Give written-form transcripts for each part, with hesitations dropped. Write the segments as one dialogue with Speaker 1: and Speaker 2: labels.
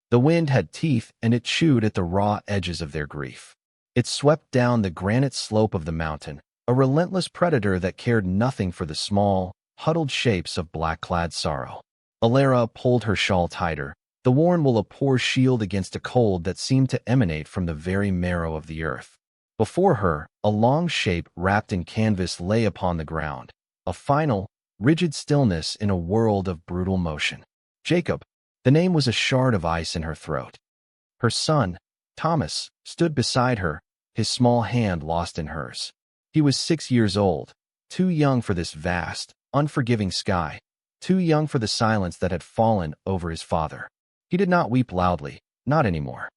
Speaker 1: The wind had teeth, and it chewed at the raw edges of their grief. It swept down the granite slope of the mountain, a relentless predator that cared nothing for the small, huddled shapes of black-clad sorrow. Alara pulled her shawl tighter, the worn wool a poor shield against a cold that seemed to emanate from the very marrow of the earth. Before her, a long shape wrapped in canvas lay upon the ground, a final, rigid stillness in a world of brutal motion. Jacob. The name was a shard of ice in her throat. Her son, Thomas, stood beside her, his small hand lost in hers. He was 6 years old, too young for this vast, unforgiving sky, too young for the silence that had fallen over his father. He did not weep loudly, not anymore.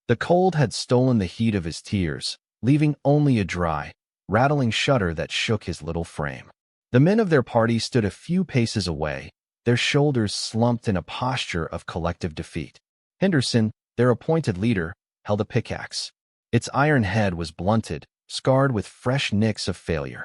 Speaker 1: The cold had stolen the heat of his tears, leaving only a dry, rattling shudder that shook his little frame. The men of their party stood a few paces away, their shoulders slumped in a posture of collective defeat. Henderson, their appointed leader, held a pickaxe. Its iron head was blunted, scarred with fresh nicks of failure.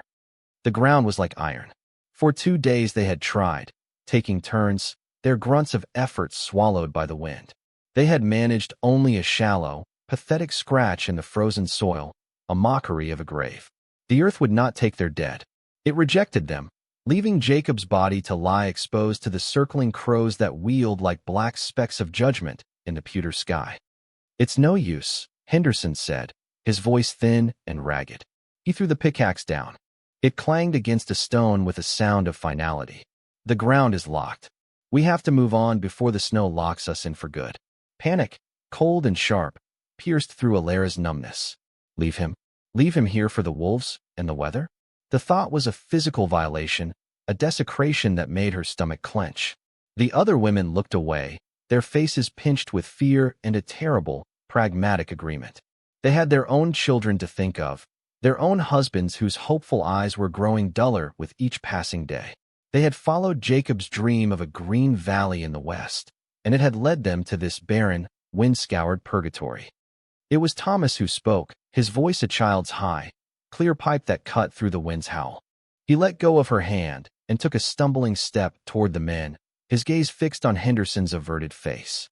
Speaker 1: The ground was like iron. For 2 days they had tried, taking turns, their grunts of effort swallowed by the wind. They had managed only a shallow, pathetic scratch in the frozen soil, a mockery of a grave. The earth would not take their dead. It rejected them, leaving Jacob's body to lie exposed to the circling crows that wheeled like black specks of judgment in the pewter sky. "It's no use," Henderson said, his voice thin and ragged. He threw the pickaxe down. It clanged against a stone with a sound of finality. "The ground is locked. We have to move on before the snow locks us in for good." Panic, cold and sharp, pierced through Alara's numbness. Leave him? Leave him here for the wolves and the weather? The thought was a physical violation, a desecration that made her stomach clench. The other women looked away, their faces pinched with fear and a terrible, pragmatic agreement. They had their own children to think of, their own husbands whose hopeful eyes were growing duller with each passing day. They had followed Jacob's dream of a green valley in the west, and it had led them to this barren, wind-scoured purgatory. It was Thomas who spoke, his voice a child's high, clear pipe that cut through the wind's howl. He let go of her hand and took a stumbling step toward the men, his gaze fixed on Henderson's averted face.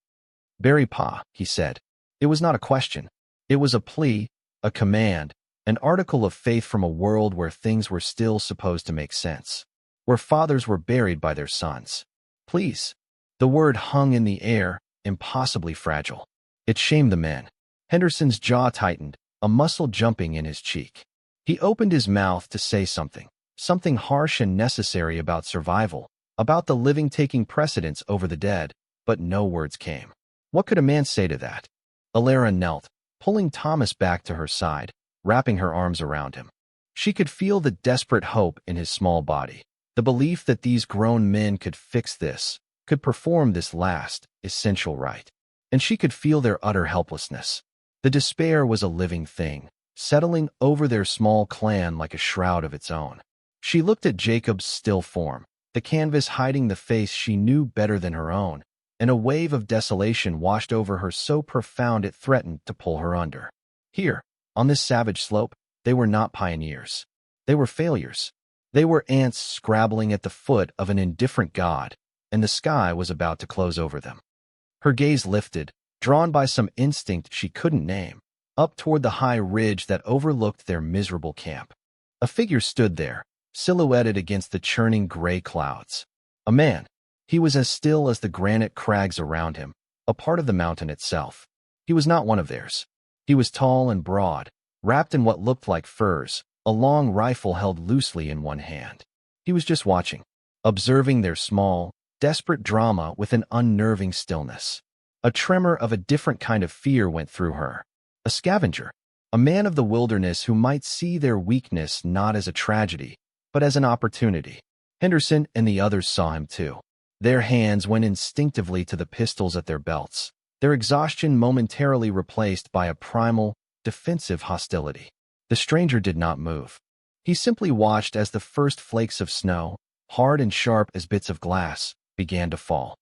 Speaker 1: "Bury Pa," he said. It was not a question. It was a plea, a command, an article of faith from a world where things were still supposed to make sense, where fathers were buried by their sons. "Please." The word hung in the air, impossibly fragile. It shamed the men. Henderson's jaw tightened, a muscle jumping in his cheek. He opened his mouth to say something harsh and necessary about survival, about the living taking precedence over the dead, but no words came. What could a man say to that? Alara knelt, pulling Thomas back to her side, wrapping her arms around him. She could feel the desperate hope in his small body, the belief that these grown men could fix this, could perform this last, essential rite. And she could feel their utter helplessness. The despair was a living thing, settling over their small clan like a shroud of its own. She looked at Jacob's still form, the canvas hiding the face she knew better than her own, and a wave of desolation washed over her so profound it threatened to pull her under. Here, on this savage slope, they were not pioneers. They were failures. They were ants scrabbling at the foot of an indifferent god, and the sky was about to close over them. Her gaze lifted, drawn by some instinct she couldn't name, up toward the high ridge that overlooked their miserable camp. A figure stood there, silhouetted against the churning gray clouds. A man. He was as still as the granite crags around him, a part of the mountain itself. He was not one of theirs. He was tall and broad, wrapped in what looked like furs, a long rifle held loosely in one hand. He was just watching, observing their small, desperate drama with an unnerving stillness. A tremor of a different kind of fear went through her. A scavenger, a man of the wilderness who might see their weakness not as a tragedy, but as an opportunity. Henderson and the others saw him too. Their hands went instinctively to the pistols at their belts, their exhaustion momentarily replaced by a primal, defensive hostility. The stranger did not move. He simply watched as the first flakes of snow, hard and sharp as bits of glass, began to fall.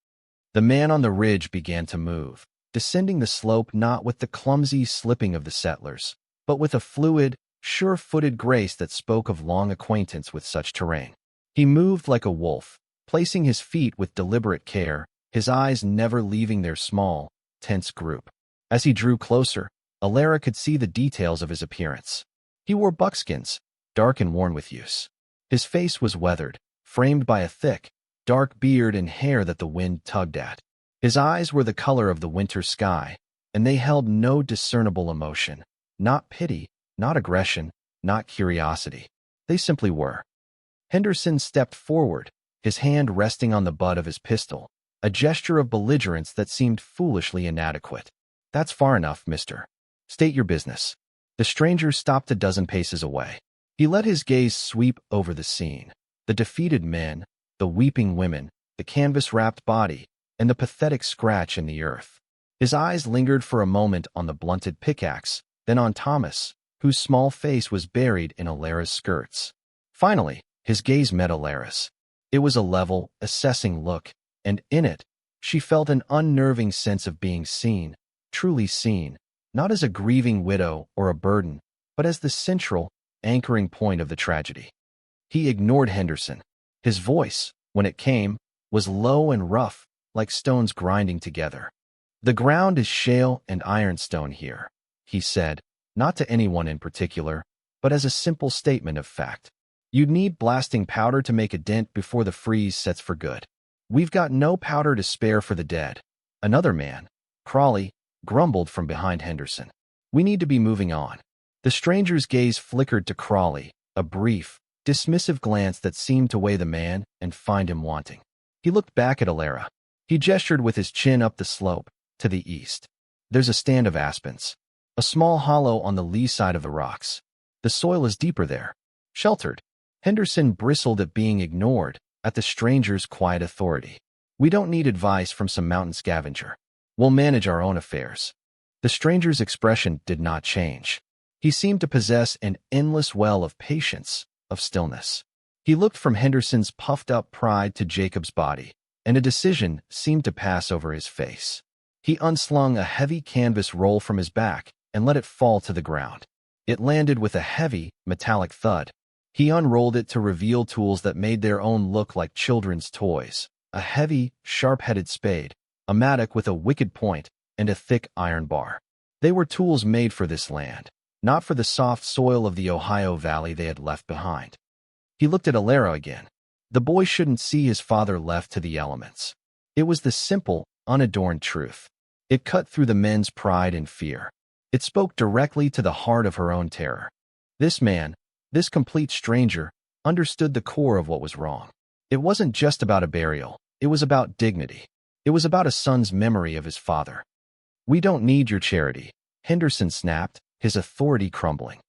Speaker 1: The man on the ridge began to move, descending the slope not with the clumsy slipping of the settlers, but with a fluid, sure-footed grace that spoke of long acquaintance with such terrain. He moved like a wolf, placing his feet with deliberate care, his eyes never leaving their small, tense group. As he drew closer, Alara could see the details of his appearance. He wore buckskins, dark and worn with use. His face was weathered, framed by a thick, dark beard and hair that the wind tugged at. His eyes were the color of the winter sky, and they held no discernible emotion. Not pity, not aggression, not curiosity. They simply were. Henderson stepped forward, his hand resting on the butt of his pistol, a gesture of belligerence that seemed foolishly inadequate. "That's far enough, mister. State your business." The stranger stopped a dozen paces away. He let his gaze sweep over the scene. The defeated men, the weeping women, the canvas-wrapped body, and the pathetic scratch in the earth. His eyes lingered for a moment on the blunted pickaxe, then on Thomas, whose small face was buried in Alara's skirts. Finally, his gaze met Alara's. It was a level, assessing look, and in it, she felt an unnerving sense of being seen, truly seen, not as a grieving widow or a burden, but as the central, anchoring point of the tragedy. He ignored Henderson. His voice, when it came, was low and rough, like stones grinding together. "The ground is shale and ironstone here," he said, not to anyone in particular, but as a simple statement of fact. "You'd need blasting powder to make a dent before the freeze sets for good. We've got no powder to spare for the dead." Another man, Crawley, grumbled from behind Henderson. "We need to be moving on." The stranger's gaze flickered to Crawley, a brief, dismissive glance that seemed to weigh the man and find him wanting. He looked back at Alara. He gestured with his chin up the slope, to the east. "There's a stand of aspens. A small hollow on the lee side of the rocks. The soil is deeper there. Sheltered." Henderson bristled at being ignored, at the stranger's quiet authority. "We don't need advice from some mountain scavenger. We'll manage our own affairs." The stranger's expression did not change. He seemed to possess an endless well of patience, of stillness. He looked from Henderson's puffed-up pride to Jacob's body, and a decision seemed to pass over his face. He unslung a heavy canvas roll from his back and let it fall to the ground. It landed with a heavy, metallic thud. He unrolled it to reveal tools that made their own look like children's toys. A heavy, sharp-headed spade, a mattock with a wicked point, and a thick iron bar. They were tools made for this land, not for the soft soil of the Ohio Valley they had left behind. He looked at Alara again. The boy shouldn't see his father left to the elements. It was the simple, unadorned truth. It cut through the men's pride and fear. It spoke directly to the heart of her own terror. This man, this complete stranger, understood the core of what was wrong. It wasn't just about a burial. It was about dignity. It was about a son's memory of his father. "We don't need your charity," Henderson snapped, his authority crumbling.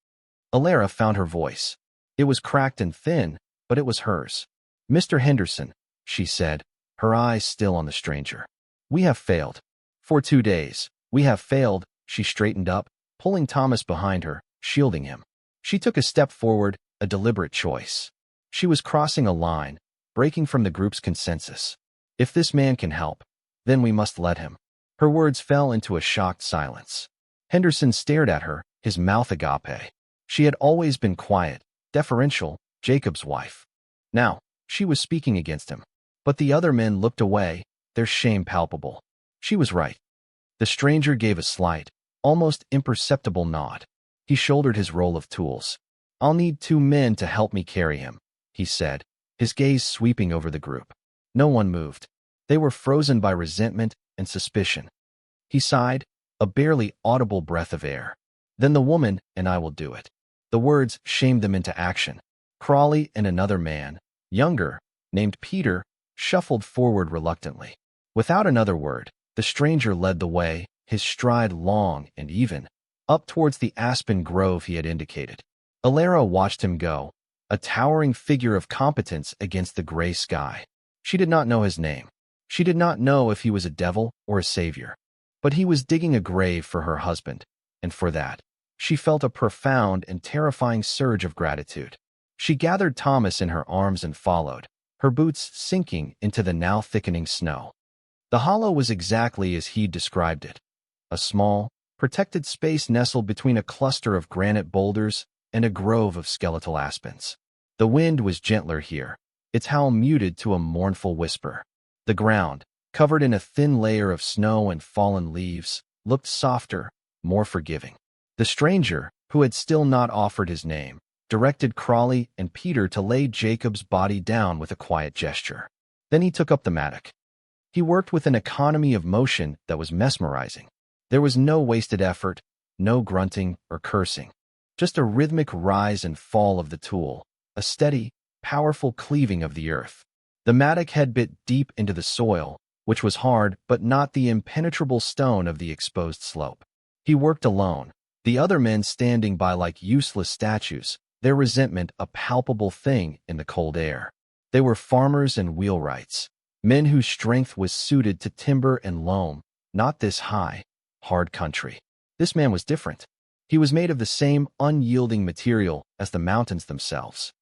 Speaker 1: Alara found her voice. It was cracked and thin, but it was hers. "Mr. Henderson," she said, her eyes still on the stranger. "We have failed. For 2 days, we have failed." She straightened up, pulling Thomas behind her, shielding him. She took a step forward, a deliberate choice. She was crossing a line, breaking from the group's consensus. "If this man can help, then we must let him." Her words fell into a shocked silence. Henderson stared at her, his mouth agape. She had always been quiet, deferential, Jacob's wife. Now, she was speaking against him. But the other men looked away, their shame palpable. She was right. The stranger gave a slight, almost imperceptible nod. He shouldered his roll of tools. "I'll need 2 men to help me carry him," he said, his gaze sweeping over the group. No one moved. They were frozen by resentment and suspicion. He sighed, a barely audible breath of air. "Then the woman and I will do it." The words shamed them into action. Crawley and another man, younger, named Peter, shuffled forward reluctantly. Without another word, the stranger led the way, his stride long and even, up towards the aspen grove he had indicated. Alara watched him go, a towering figure of competence against the gray sky. She did not know his name. She did not know if he was a devil or a savior. But he was digging a grave for her husband, and for that, she felt a profound and terrifying surge of gratitude. She gathered Thomas in her arms and followed, her boots sinking into the now thickening snow. The hollow was exactly as he'd described it. A small, protected space nestled between a cluster of granite boulders and a grove of skeletal aspens. The wind was gentler here, its howl muted to a mournful whisper. The ground, covered in a thin layer of snow and fallen leaves, looked softer, more forgiving. The stranger, who had still not offered his name, directed Crawley and Peter to lay Jacob's body down with a quiet gesture. Then he took up the mattock. He worked with an economy of motion that was mesmerizing. There was no wasted effort, no grunting or cursing, just a rhythmic rise and fall of the tool, a steady, powerful cleaving of the earth. The mattock head bit deep into the soil, which was hard but not the impenetrable stone of the exposed slope. He worked alone, the other men standing by like useless statues, their resentment a palpable thing in the cold air. They were farmers and wheelwrights, men whose strength was suited to timber and loam, not this high, hard country. This man was different. He was made of the same unyielding material as the mountains themselves.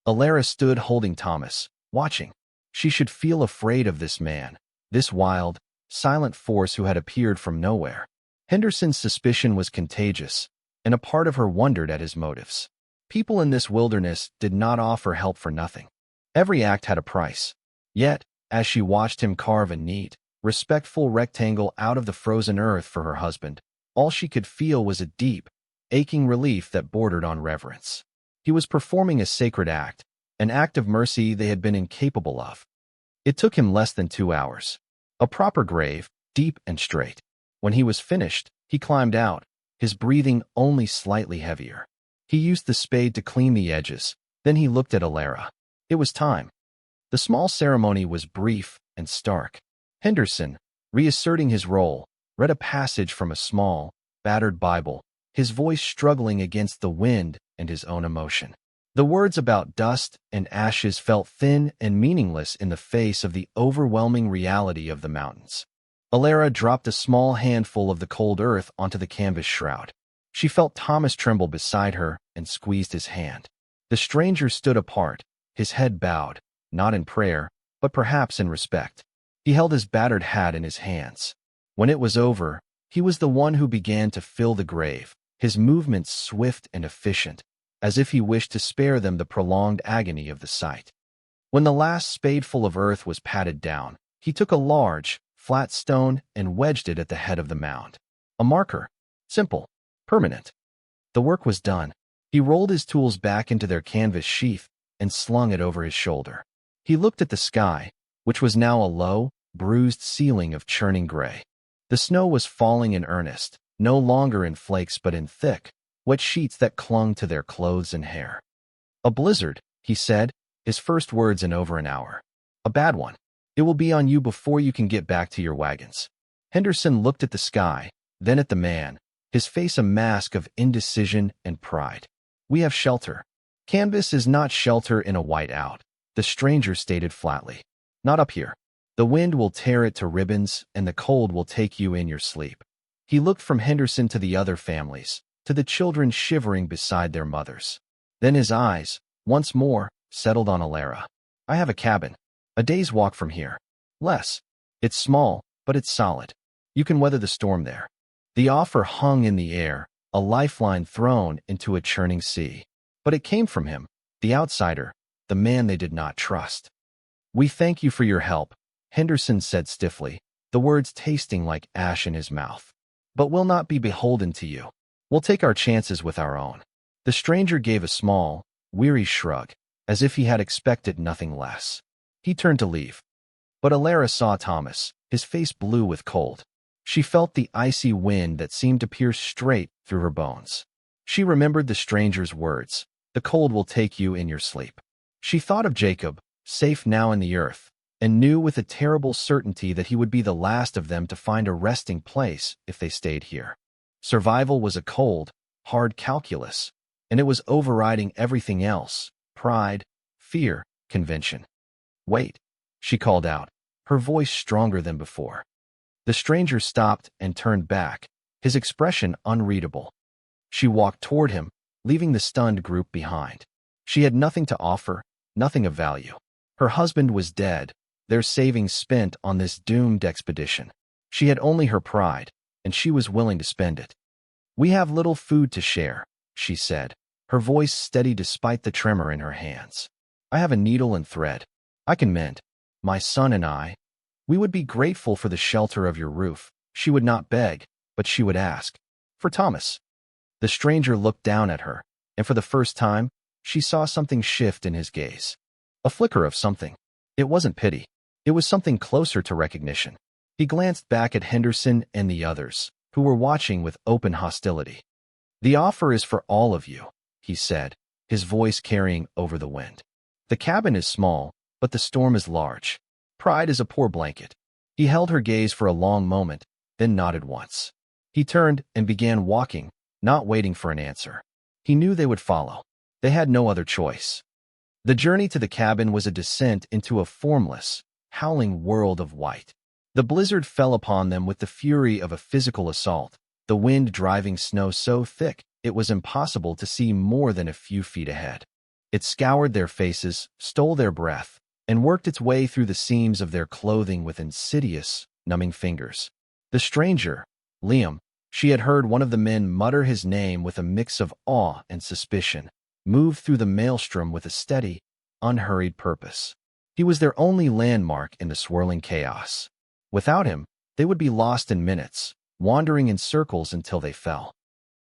Speaker 1: Alara stood holding Thomas, watching. She should feel afraid of this man, this wild, silent force who had appeared from nowhere. Henderson's suspicion was contagious, and a part of her wondered at his motives. People in this wilderness did not offer help for nothing. Every act had a price. Yet, as she watched him carve a neat, respectful rectangle out of the frozen earth for her husband, all she could feel was a deep, aching relief that bordered on reverence. He was performing a sacred act, an act of mercy they had been incapable of. It took him less than 2 hours. A proper grave, deep and straight. When he was finished, he climbed out, his breathing only slightly heavier. He used the spade to clean the edges, then he looked at Alara. It was time. The small ceremony was brief and stark. Henderson, reasserting his role, read a passage from a small, battered Bible, his voice struggling against the wind and his own emotion. The words about dust and ashes felt thin and meaningless in the face of the overwhelming reality of the mountains. Alara dropped a small handful of the cold earth onto the canvas shroud. She felt Thomas tremble beside her and squeezed his hand. The stranger stood apart, his head bowed, not in prayer, but perhaps in respect. He held his battered hat in his hands. When it was over, he was the one who began to fill the grave, his movements swift and efficient, as if he wished to spare them the prolonged agony of the sight. When the last spadeful of earth was patted down, he took a large, flat stone and wedged it at the head of the mound. A marker. Simple. Permanent. The work was done. He rolled his tools back into their canvas sheath and slung it over his shoulder. He looked at the sky, which was now a low, bruised ceiling of churning gray. The snow was falling in earnest, no longer in flakes but in thick, wet sheets that clung to their clothes and hair. A blizzard, he said, his first words in over an hour. A bad one. It will be on you before you can get back to your wagons. Henderson looked at the sky, then at the man, his face a mask of indecision and pride. We have shelter. Canvas is not shelter in a whiteout, the stranger stated flatly. Not up here. The wind will tear it to ribbons and the cold will take you in your sleep. He looked from Henderson to the other families, to the children shivering beside their mothers. Then his eyes, once more, settled on Alara. I have a cabin. A day's walk from here. Less. It's small, but it's solid. You can weather the storm there. The offer hung in the air, a lifeline thrown into a churning sea. But it came from him, the outsider, the man they did not trust. We thank you for your help, Henderson said stiffly, the words tasting like ash in his mouth. But we'll not be beholden to you. We'll take our chances with our own. The stranger gave a small, weary shrug, as if he had expected nothing less. He turned to leave. But Alara saw Thomas, his face blue with cold. She felt the icy wind that seemed to pierce straight through her bones. She remembered the stranger's words, the cold will take you in your sleep. She thought of Jacob, safe now in the earth, and knew with a terrible certainty that he would be the last of them to find a resting place if they stayed here. Survival was a cold, hard calculus, and it was overriding everything else: pride, fear, convention. Wait, she called out, her voice stronger than before. The stranger stopped and turned back, his expression unreadable. She walked toward him, leaving the stunned group behind. She had nothing to offer, nothing of value. Her husband was dead, their savings spent on this doomed expedition. She had only her pride, and she was willing to spend it. We have little food to share, she said, her voice steady despite the tremor in her hands. I have a needle and thread. I can mend. My son and I, We would be grateful for the shelter of your roof. She would not beg, but she would ask. For Thomas. The stranger looked down at her, and for the first time, she saw something shift in his gaze. A flicker of something. It wasn't pity. It was something closer to recognition. He glanced back at Henderson and the others, who were watching with open hostility. The offer is for all of you, he said, his voice carrying over the wind. The cabin is small, but the storm is large. Pride is a poor blanket. He held her gaze for a long moment, then nodded once. He turned and began walking, not waiting for an answer. He knew they would follow. They had no other choice. The journey to the cabin was a descent into a formless, howling world of white. The blizzard fell upon them with the fury of a physical assault, the wind driving snow so thick it was impossible to see more than a few feet ahead. It scoured their faces, stole their breath, and worked its way through the seams of their clothing with insidious, numbing fingers. The stranger, Liam, she had heard one of the men mutter his name with a mix of awe and suspicion, moved through the maelstrom with a steady, unhurried purpose. He was their only landmark in the swirling chaos. Without him, they would be lost in minutes, wandering in circles until they fell.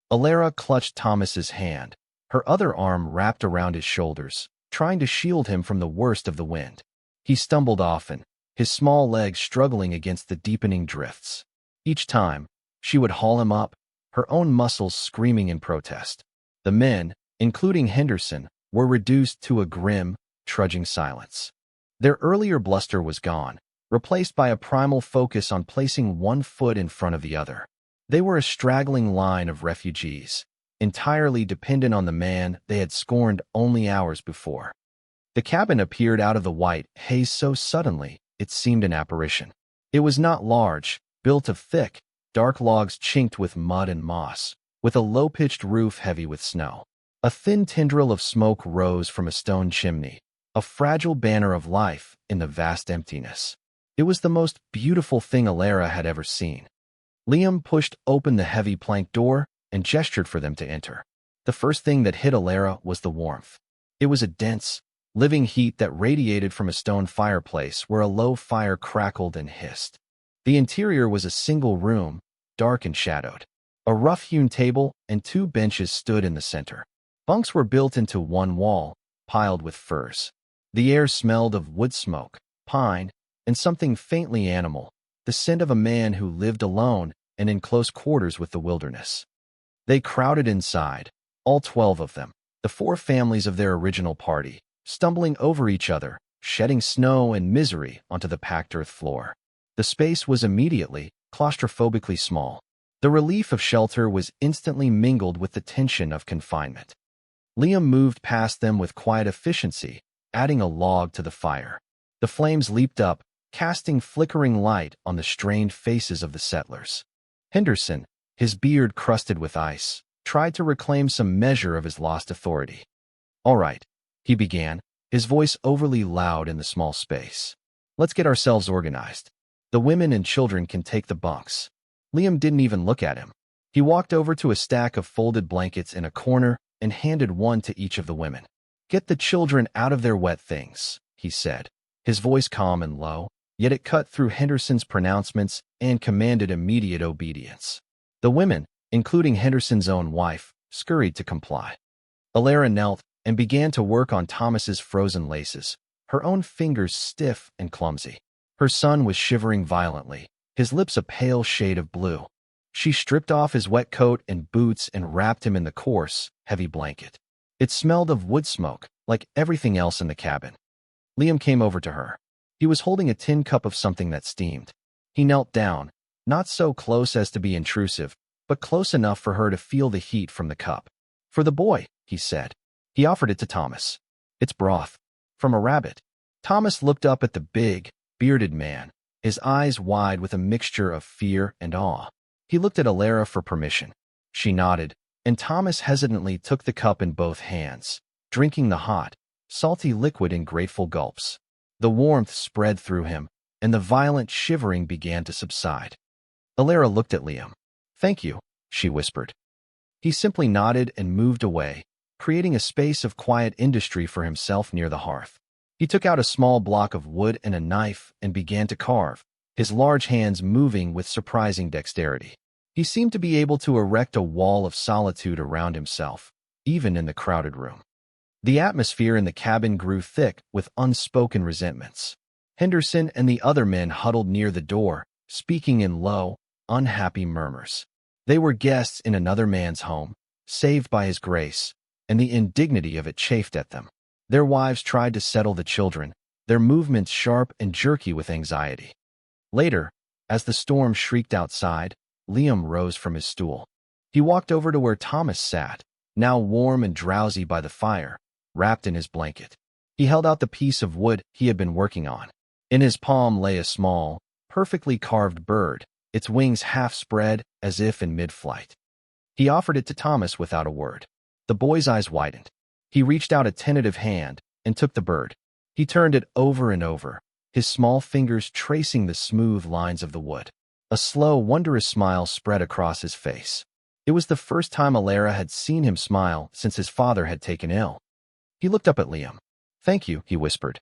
Speaker 1: Alara clutched Thomas's hand, her other arm wrapped around his shoulders, trying to shield him from the worst of the wind. He stumbled often, his small legs struggling against the deepening drifts. Each time, she would haul him up, her own muscles screaming in protest. The men, including Henderson, were reduced to a grim, trudging silence. Their earlier bluster was gone, replaced by a primal focus on placing one foot in front of the other. They were a straggling line of refugees, entirely dependent on the man they had scorned only hours before. The cabin appeared out of the white haze so suddenly it seemed an apparition. It was not large, built of thick, dark logs chinked with mud and moss, with a low-pitched roof heavy with snow. A thin tendril of smoke rose from a stone chimney, a fragile banner of life in the vast emptiness. It was the most beautiful thing Alara had ever seen. Liam pushed open the heavy plank door and gestured for them to enter. The first thing that hit Alara was the warmth. It was a dense, living heat that radiated from a stone fireplace where a low fire crackled and hissed. The interior was a single room, dark and shadowed. A rough-hewn table and two benches stood in the center. Bunks were built into one wall, piled with furs. The air smelled of wood smoke, pine, and something faintly animal, the scent of a man who lived alone and in close quarters with the wilderness. They crowded inside, all 12 of them, the 4 families of their original party, stumbling over each other, shedding snow and misery onto the packed earth floor. The space was immediately, claustrophobically small. The relief of shelter was instantly mingled with the tension of confinement. Liam moved past them with quiet efficiency, adding a log to the fire. The flames leaped up, casting flickering light on the strained faces of the settlers. Henderson, his beard crusted with ice, tried to reclaim some measure of his lost authority. "All right," he began, his voice overly loud in the small space. "Let's get ourselves organized. The women and children can take the bunks." Liam didn't even look at him. He walked over to a stack of folded blankets in a corner and handed one to each of the women. "Get the children out of their wet things," he said, his voice calm and low, yet it cut through Henderson's pronouncements and commanded immediate obedience. The women, including Henderson's own wife, scurried to comply. Alara knelt and began to work on Thomas's frozen laces, her own fingers stiff and clumsy. Her son was shivering violently, his lips a pale shade of blue. She stripped off his wet coat and boots and wrapped him in the coarse, heavy blanket. It smelled of wood smoke, like everything else in the cabin. Liam came over to her. He was holding a tin cup of something that steamed. He knelt down, not so close as to be intrusive, but close enough for her to feel the heat from the cup. "For the boy," he said. He offered it to Thomas. "It's broth. From a rabbit." Thomas looked up at the big, bearded man, his eyes wide with a mixture of fear and awe. He looked at Alara for permission. She nodded, and Thomas hesitantly took the cup in both hands, drinking the hot, salty liquid in grateful gulps. The warmth spread through him, and the violent shivering began to subside. Alara looked at Liam. "Thank you," she whispered. He simply nodded and moved away, creating a space of quiet industry for himself near the hearth. He took out a small block of wood and a knife and began to carve, his large hands moving with surprising dexterity. He seemed to be able to erect a wall of solitude around himself, even in the crowded room. The atmosphere in the cabin grew thick with unspoken resentments. Henderson and the other men huddled near the door, speaking in low, unhappy murmurs. They were guests in another man's home, saved by his grace, and the indignity of it chafed at them. Their wives tried to settle the children, their movements sharp and jerky with anxiety. Later, as the storm shrieked outside, Liam rose from his stool. He walked over to where Thomas sat, now warm and drowsy by the fire, wrapped in his blanket. He held out the piece of wood he had been working on. In his palm lay a small, perfectly carved bird, its wings half spread as if in mid-flight. He offered it to Thomas without a word. The boy's eyes widened. He reached out a tentative hand and took the bird. He turned it over and over, his small fingers tracing the smooth lines of the wood. A slow, wondrous smile spread across his face. It was the first time Alara had seen him smile since his father had taken ill. He looked up at Liam. "Thank you," he whispered.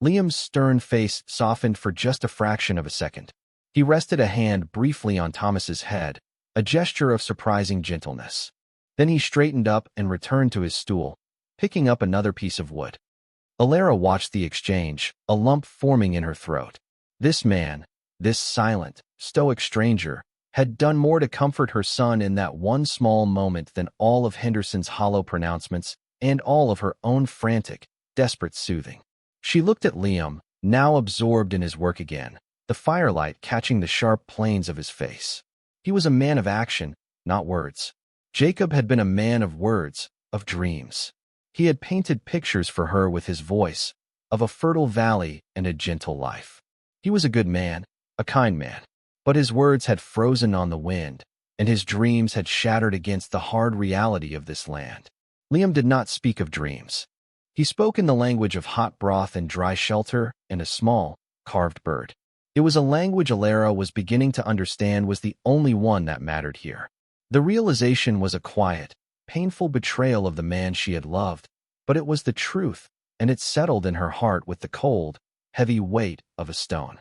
Speaker 1: Liam's stern face softened for just a fraction of a second. He rested a hand briefly on Thomas's head, a gesture of surprising gentleness. Then he straightened up and returned to his stool, picking up another piece of wood. Alara watched the exchange, a lump forming in her throat. This man, this silent, stoic stranger, had done more to comfort her son in that one small moment than all of Henderson's hollow pronouncements and all of her own frantic, desperate soothing. She looked at Liam, now absorbed in his work again, the firelight catching the sharp planes of his face. He was a man of action, not words. Jacob had been a man of words, of dreams. He had painted pictures for her with his voice, of a fertile valley and a gentle life. He was a good man, a kind man, but his words had frozen on the wind, and his dreams had shattered against the hard reality of this land. Liam did not speak of dreams. He spoke in the language of hot broth and dry shelter and a small, carved bird. It was a language Alara was beginning to understand was the only one that mattered here. The realization was a quiet, painful betrayal of the man she had loved, but it was the truth, and it settled in her heart with the cold, heavy weight of a stone.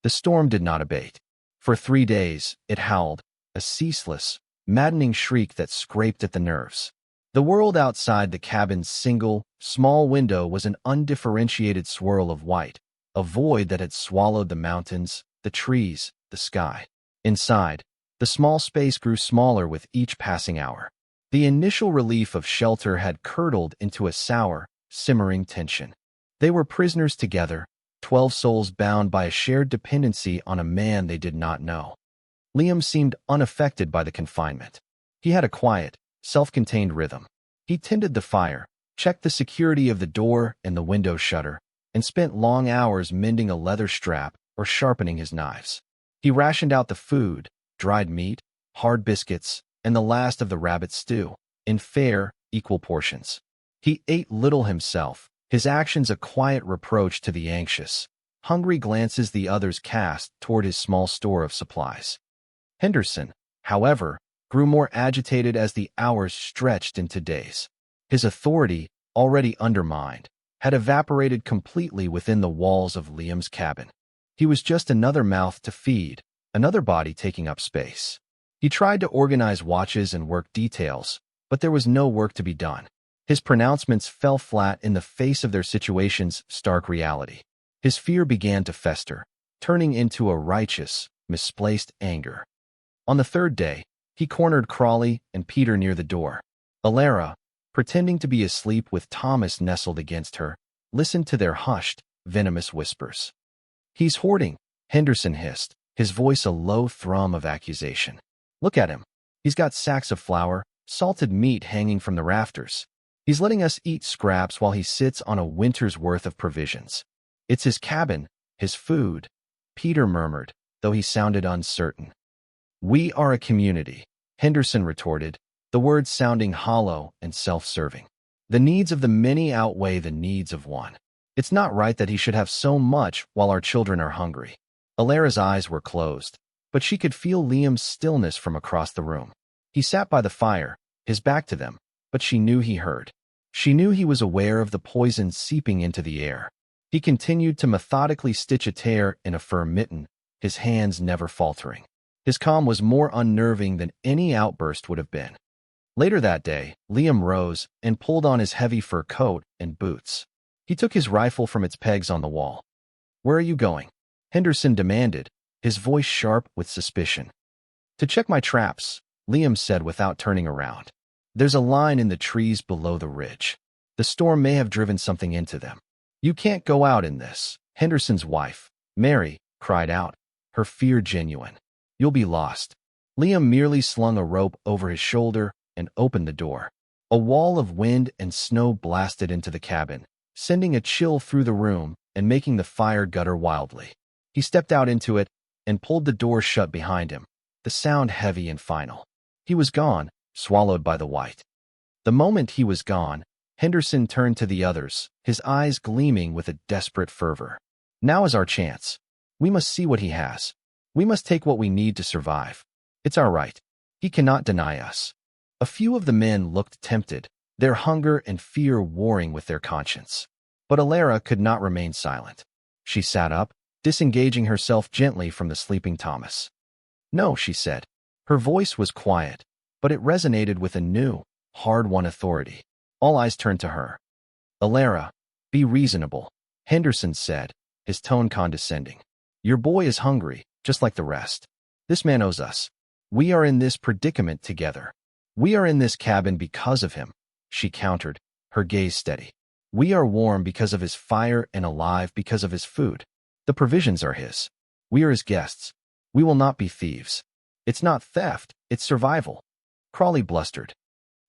Speaker 1: The storm did not abate. For 3 days, it howled, a ceaseless, maddening shriek that scraped at the nerves. The world outside the cabin's single, small window was an undifferentiated swirl of white, a void that had swallowed the mountains, the trees, the sky. Inside, the small space grew smaller with each passing hour. The initial relief of shelter had curdled into a sour, simmering tension. They were prisoners together, 12 souls bound by a shared dependency on a man they did not know. Liam seemed unaffected by the confinement. He had a quiet, self-contained rhythm. He tended the fire, checked the security of the door and the window shutter, and spent long hours mending a leather strap or sharpening his knives. He rationed out the food, dried meat, hard biscuits, and the last of the rabbit stew, in fair, equal portions. He ate little himself, his actions a quiet reproach to the anxious, hungry glances the others cast toward his small store of supplies. Henderson, however, grew more agitated as the hours stretched into days. His authority, already undermined, had evaporated completely within the walls of Liam's cabin. He was just another mouth to feed, another body taking up space. He tried to organize watches and work details, but there was no work to be done. His pronouncements fell flat in the face of their situation's stark reality. His fear began to fester, turning into a righteous, misplaced anger. On the 3rd day, he cornered Crawley and Peter near the door. Alara, pretending to be asleep with Thomas nestled against her, listened to their hushed, venomous whispers. "He's hoarding," Henderson hissed, his voice a low thrum of accusation. "Look at him. He's got sacks of flour, salted meat hanging from the rafters. He's letting us eat scraps while he sits on a winter's worth of provisions. It's his cabin, his food," Peter murmured, though he sounded uncertain. "We are a community," Henderson retorted, the words sounding hollow and self-serving. "The needs of the many outweigh the needs of one. It's not right that he should have so much while our children are hungry." Alara's eyes were closed, but she could feel Liam's stillness from across the room. He sat by the fire, his back to them, but she knew he heard. She knew he was aware of the poison seeping into the air. He continued to methodically stitch a tear in a fur mitten, his hands never faltering. His calm was more unnerving than any outburst would have been. Later that day, Liam rose and pulled on his heavy fur coat and boots. He took his rifle from its pegs on the wall. "Where are you going?" Henderson demanded, his voice sharp with suspicion. "To check my traps," Liam said without turning around. "There's a line in the trees below the ridge. The storm may have driven something into them." "You can't go out in this," Henderson's wife, Mary, cried out, her fear genuine. "You'll be lost." Liam merely slung a rope over his shoulder and opened the door. A wall of wind and snow blasted into the cabin, sending a chill through the room and making the fire gutter wildly. He stepped out into it and pulled the door shut behind him, the sound heavy and final. He was gone, swallowed by the white. The moment he was gone, Henderson turned to the others, his eyes gleaming with a desperate fervor. "Now is our chance. We must see what he has. We must take what we need to survive. It's our right. He cannot deny us." A few of the men looked tempted, their hunger and fear warring with their conscience. But Alara could not remain silent. She sat up, disengaging herself gently from the sleeping Thomas. "No," she said. Her voice was quiet, but it resonated with a new, hard-won authority. All eyes turned to her. "Alara, be reasonable," Henderson said, his tone condescending. "Your boy is hungry, just like the rest. This man owes us. We are in this predicament together. We are in this cabin because of him," she countered, her gaze steady. "We are warm because of his fire and alive because of his food. The provisions are his. We are his guests. We will not be thieves. It's not theft, it's survival." Crawley blustered.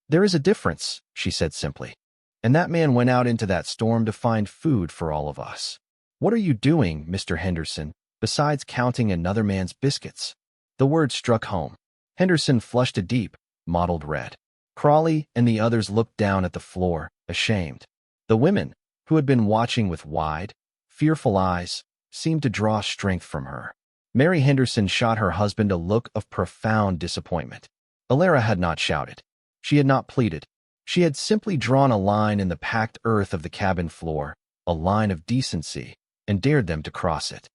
Speaker 1: "There is a difference," she said simply. "And that man went out into that storm to find food for all of us. What are you doing, Mr. Henderson, besides counting another man's biscuits?" The word struck home. Henderson flushed a deep, mottled red. Crawley and the others looked down at the floor, ashamed. The women, who had been watching with wide, fearful eyes, seemed to draw strength from her. Mary Henderson shot her husband a look of profound disappointment. Alara had not shouted. She had not pleaded. She had simply drawn a line in the packed earth of the cabin floor, a line of decency, and dared them to cross it.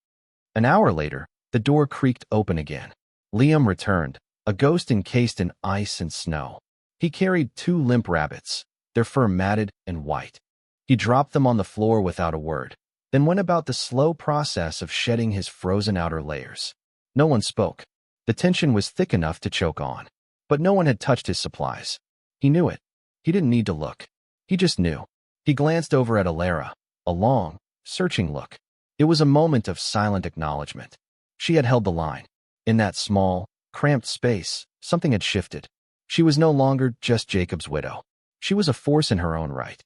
Speaker 1: An hour later, the door creaked open again. Liam returned, a ghost encased in ice and snow. He carried 2 limp rabbits, their fur matted and white. He dropped them on the floor without a word, then went about the slow process of shedding his frozen outer layers. No one spoke. The tension was thick enough to choke on. But no one had touched his supplies. He knew it. He didn't need to look. He just knew. He glanced over at Alara, a long, searching look. It was a moment of silent acknowledgement. She had held the line. In that small, cramped space, something had shifted. She was no longer just Jacob's widow. She was a force in her own right.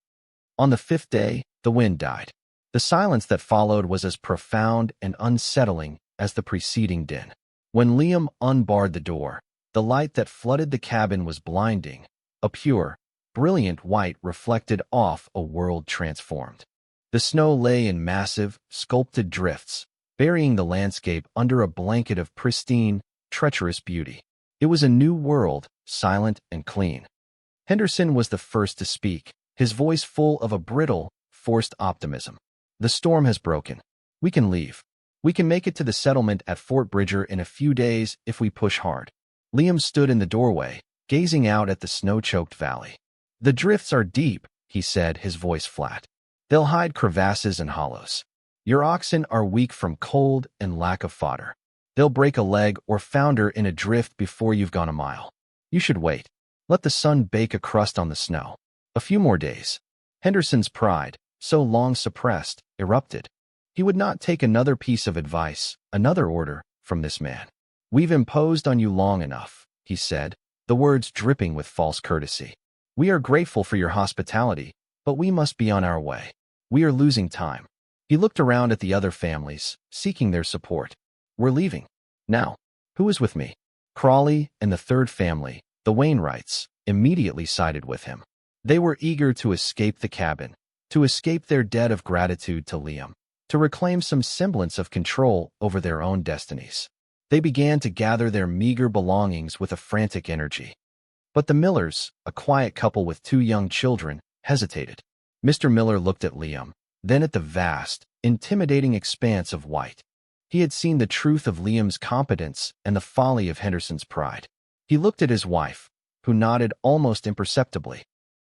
Speaker 1: On the 5th day, the wind died. The silence that followed was as profound and unsettling as the preceding din. When Liam unbarred the door, the light that flooded the cabin was blinding, a pure, brilliant white reflected off a world transformed. The snow lay in massive, sculpted drifts, burying the landscape under a blanket of pristine, treacherous beauty. It was a new world, silent and clean. Henderson was the first to speak, his voice full of a brittle, forced optimism. "The storm has broken. We can leave. We can make it to the settlement at Fort Bridger in a few days if we push hard." Liam stood in the doorway, gazing out at the snow-choked valley. "The drifts are deep," he said, his voice flat. "They'll hide crevasses and hollows. Your oxen are weak from cold and lack of fodder. They'll break a leg or founder in a drift before you've gone a mile. You should wait. Let the sun bake a crust on the snow. A few more days." Henderson's pride, so long suppressed, erupted. He would not take another piece of advice, another order, from this man. "We've imposed on you long enough," he said, the words dripping with false courtesy. "We are grateful for your hospitality, but we must be on our way. We are losing time." He looked around at the other families, seeking their support. "We're leaving. Now, who is with me?" Crawley and the 3rd family, the Wainwrights, immediately sided with him. They were eager to escape the cabin, to escape their debt of gratitude to Liam, to reclaim some semblance of control over their own destinies. They began to gather their meager belongings with a frantic energy. But the Millers, a quiet couple with 2 young children, hesitated. Mr. Miller looked at Liam, then at the vast, intimidating expanse of white. He had seen the truth of Liam's competence and the folly of Henderson's pride. He looked at his wife, who nodded almost imperceptibly.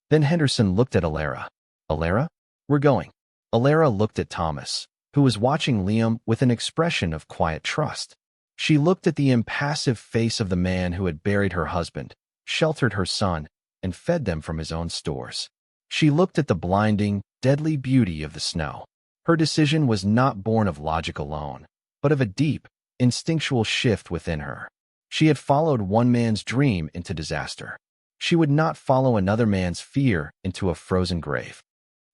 Speaker 1: Then Henderson looked at Alara. Alara? We're going. Alara looked at Thomas, who was watching Liam with an expression of quiet trust. She looked at the impassive face of the man who had buried her husband, sheltered her son, and fed them from his own stores. She looked at the blinding, deadly beauty of the snow. Her decision was not born of logic alone, but of a deep, instinctual shift within her. She had followed one man's dream into disaster. She would not follow another man's fear into a frozen grave.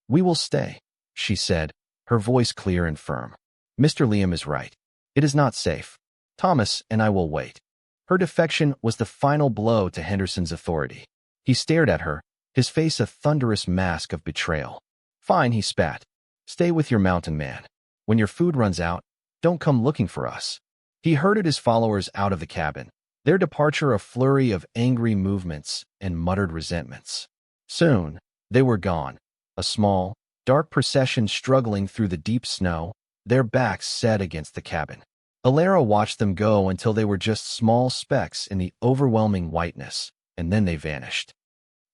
Speaker 1: "We will stay," she said, her voice clear and firm. "Mr. Liam is right. It is not safe. Thomas and I will wait." Her defection was the final blow to Henderson's authority. He stared at her, his face a thunderous mask of betrayal. "Fine," he spat. "Stay with your mountain man. When your food runs out, don't come looking for us." He herded his followers out of the cabin, their departure a flurry of angry movements and muttered resentments. Soon, they were gone, a small, dark procession struggling through the deep snow, their backs set against the cabin. Alara watched them go until they were just small specks in the overwhelming whiteness, and then they vanished.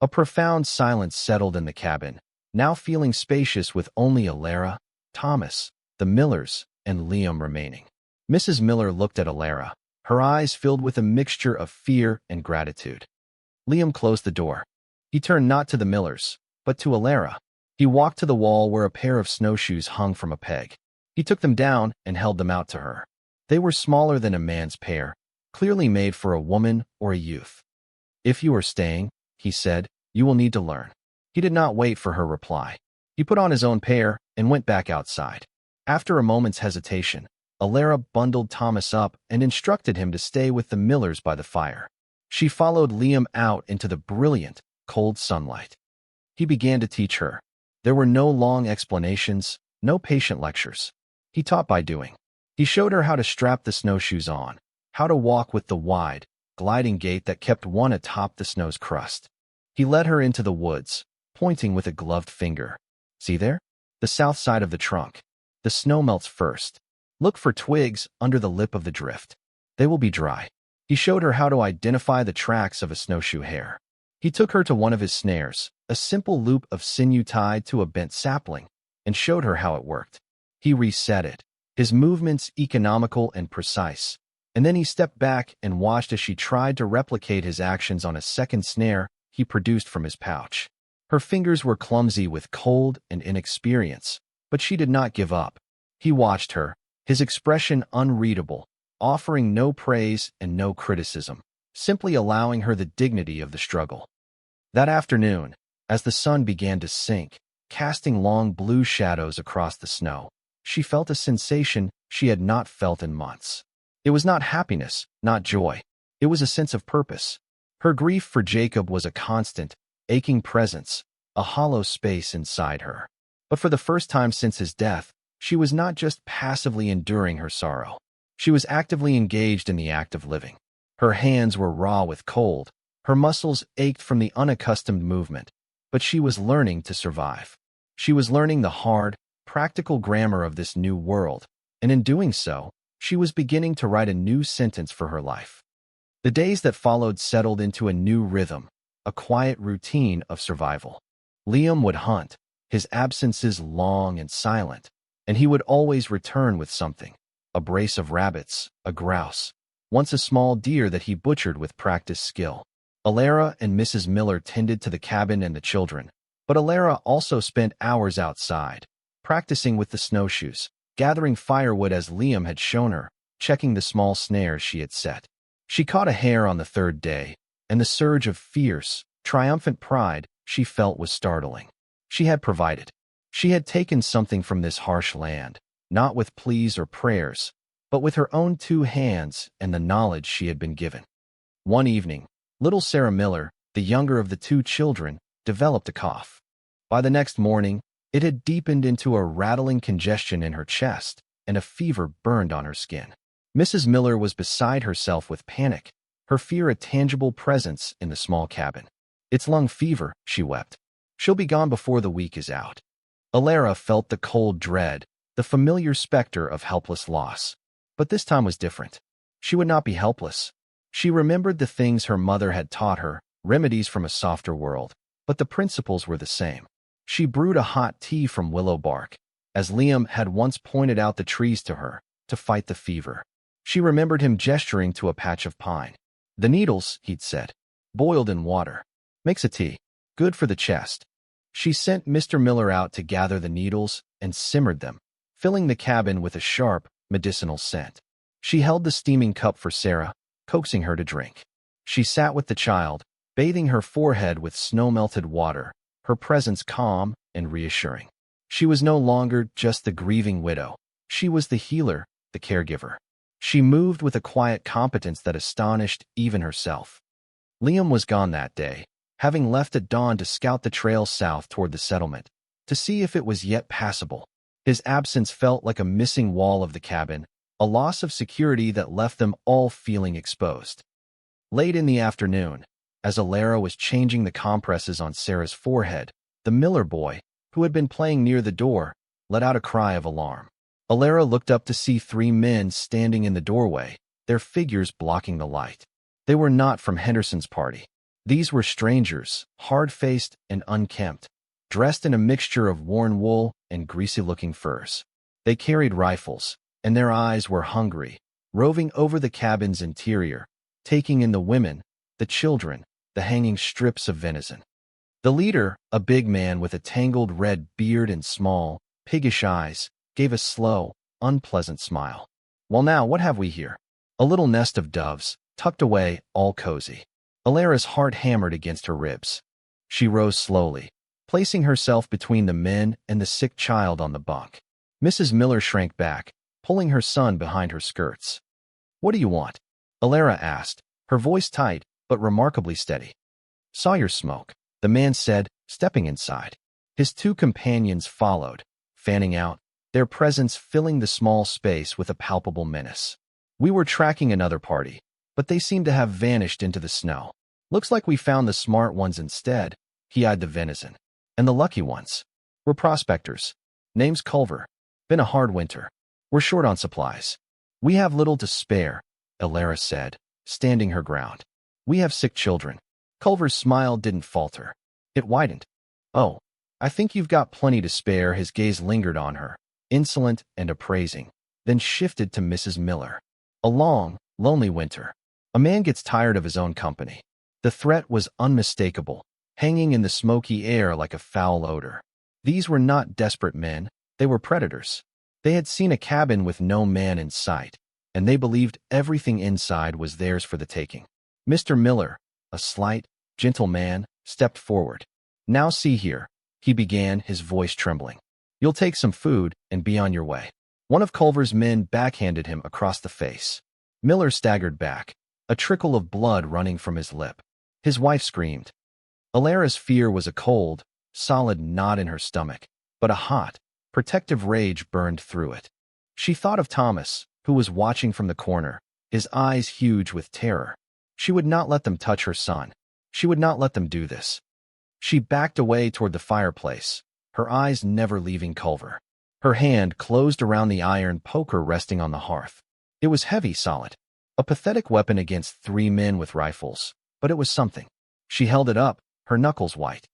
Speaker 1: A profound silence settled in the cabin, now feeling spacious with only Alara, Thomas, the Millers, and Liam remaining. Mrs. Miller looked at Alara, her eyes filled with a mixture of fear and gratitude. Liam closed the door. He turned not to the Millers, but to Alara. He walked to the wall where a pair of snowshoes hung from a peg. He took them down and held them out to her. They were smaller than a man's pair, clearly made for a woman or a youth. "If you are staying," he said, "you will need to learn." He did not wait for her reply. He put on his own pair and went back outside. After a moment's hesitation, Alara bundled Thomas up and instructed him to stay with the Millers by the fire. She followed Liam out into the brilliant, cold sunlight. He began to teach her. There were no long explanations, no patient lectures. He taught by doing. He showed her how to strap the snowshoes on, how to walk with the wide, gliding gait that kept one atop the snow's crust. He led her into the woods, pointing with a gloved finger. "See there? The south side of the trunk. The snow melts first. Look for twigs under the lip of the drift. They will be dry." He showed her how to identify the tracks of a snowshoe hare. He took her to one of his snares, a simple loop of sinew tied to a bent sapling, and showed her how it worked. He reset it, his movements economical and precise, and then he stepped back and watched as she tried to replicate his actions on a second snare he produced from his pouch. Her fingers were clumsy with cold and inexperience, but she did not give up. He watched her, his expression unreadable, offering no praise and no criticism, simply allowing her the dignity of the struggle. That afternoon, as the sun began to sink, casting long blue shadows across the snow, she felt a sensation she had not felt in months. It was not happiness, not joy. It was a sense of purpose. Her grief for Jacob was a constant, aching presence, a hollow space inside her. But for the first time since his death, she was not just passively enduring her sorrow. She was actively engaged in the act of living. Her hands were raw with cold, her muscles ached from the unaccustomed movement, but she was learning to survive. She was learning the hard, practical grammar of this new world, and in doing so, she was beginning to write a new sentence for her life. The days that followed settled into a new rhythm, a quiet routine of survival. Liam would hunt, his absences long and silent, and he would always return with something, a brace of rabbits, a grouse, once a small deer that he butchered with practiced skill. Alara and Mrs. Miller tended to the cabin and the children, but Alara also spent hours outside, practicing with the snowshoes, gathering firewood as Liam had shown her, checking the small snares she had set. She caught a hare on the third day, and the surge of fierce, triumphant pride she felt was startling. She had provided. She had taken something from this harsh land, not with pleas or prayers, but with her own 2 hands and the knowledge she had been given. One evening, little Sarah Miller, the younger of the 2 children, developed a cough. By the next morning, it had deepened into a rattling congestion in her chest, and a fever burned on her skin. Mrs. Miller was beside herself with panic, her fear a tangible presence in the small cabin. "It's lung fever," she wept. "She'll be gone before the week is out." Alara felt the cold dread, the familiar specter of helpless loss. But this time was different. She would not be helpless. She remembered the things her mother had taught her, remedies from a softer world, but the principles were the same. She brewed a hot tea from willow bark, as Liam had once pointed out the trees to her, to fight the fever. She remembered him gesturing to a patch of pine. The needles, he'd said, boiled in water. Makes a tea. Good for the chest. She sent Mr. Miller out to gather the needles and simmered them, filling the cabin with a sharp, medicinal scent. She held the steaming cup for Sarah, coaxing her to drink. She sat with the child, bathing her forehead with snow-melted water, her presence calm and reassuring. She was no longer just the grieving widow. She was the healer, the caregiver. She moved with a quiet competence that astonished even herself. Liam was gone that day, having left at dawn to scout the trail south toward the settlement, to see if it was yet passable. His absence felt like a missing wall of the cabin, a loss of security that left them all feeling exposed. Late in the afternoon, as Alara was changing the compresses on Sarah's forehead, the Miller boy, who had been playing near the door, let out a cry of alarm. Alara looked up to see 3 men standing in the doorway, their figures blocking the light. They were not from Henderson's party. These were strangers, hard-faced and unkempt, dressed in a mixture of worn wool and greasy-looking furs. They carried rifles, and their eyes were hungry, roving over the cabin's interior, taking in the women, the children, the hanging strips of venison. The leader, a big man with a tangled red beard and small, piggish eyes, gave a slow, unpleasant smile. Well now, what have we here? A little nest of doves, tucked away, all cozy. Alara's heart hammered against her ribs. She rose slowly, placing herself between the men and the sick child on the bunk. Mrs. Miller shrank back, pulling her son behind her skirts. What do you want? Alara asked, her voice tight, but remarkably steady. Saw your smoke, the man said, stepping inside. His 2 companions followed, fanning out, their presence filling the small space with a palpable menace. We were tracking another party, but they seemed to have vanished into the snow. Looks like we found the smart ones instead. He eyed the venison. And the lucky ones. We're prospectors. Name's Culver. Been a hard winter. We're short on supplies. We have little to spare, Alara said, standing her ground. We have sick children. Culver's smile didn't falter. It widened. Oh, I think you've got plenty to spare. His gaze lingered on her, insolent and appraising, then shifted to Mrs. Miller. A long, lonely winter. A man gets tired of his own company. The threat was unmistakable, hanging in the smoky air like a foul odor. These were not desperate men, they were predators. They had seen a cabin with no man in sight, and they believed everything inside was theirs for the taking. Mr. Miller, a slight, gentle man, stepped forward. Now see here, he began, his voice trembling. You'll take some food and be on your way. One of Culver's men backhanded him across the face. Miller staggered back, a trickle of blood running from his lip. His wife screamed. Alara's fear was a cold, solid knot in her stomach, but a hot, protective rage burned through it. She thought of Thomas, who was watching from the corner, his eyes huge with terror. She would not let them touch her son. She would not let them do this. She backed away toward the fireplace, her eyes never leaving Culver. Her hand closed around the iron poker resting on the hearth. It was heavy, solid. A pathetic weapon against 3 men with rifles, but it was something. She held it up, her knuckles white.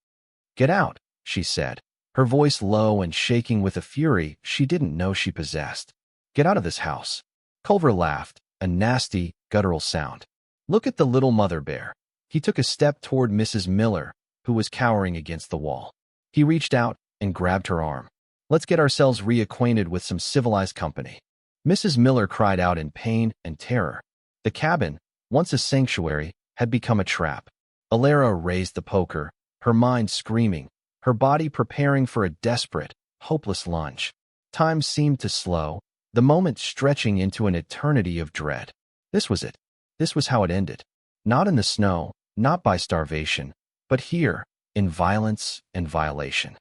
Speaker 1: Get out, she said, her voice low and shaking with a fury she didn't know she possessed. Get out of this house. Culver laughed, a nasty, guttural sound. Look at the little mother bear. He took a step toward Mrs. Miller, who was cowering against the wall. He reached out and grabbed her arm. Let's get ourselves reacquainted with some civilized company. Mrs. Miller cried out in pain and terror. The cabin, once a sanctuary, had become a trap. Alara raised the poker, her mind screaming, her body preparing for a desperate, hopeless lunge. Time seemed to slow, the moment stretching into an eternity of dread. This was it. This was how it ended. Not in the snow, not by starvation, but here, in violence and violation.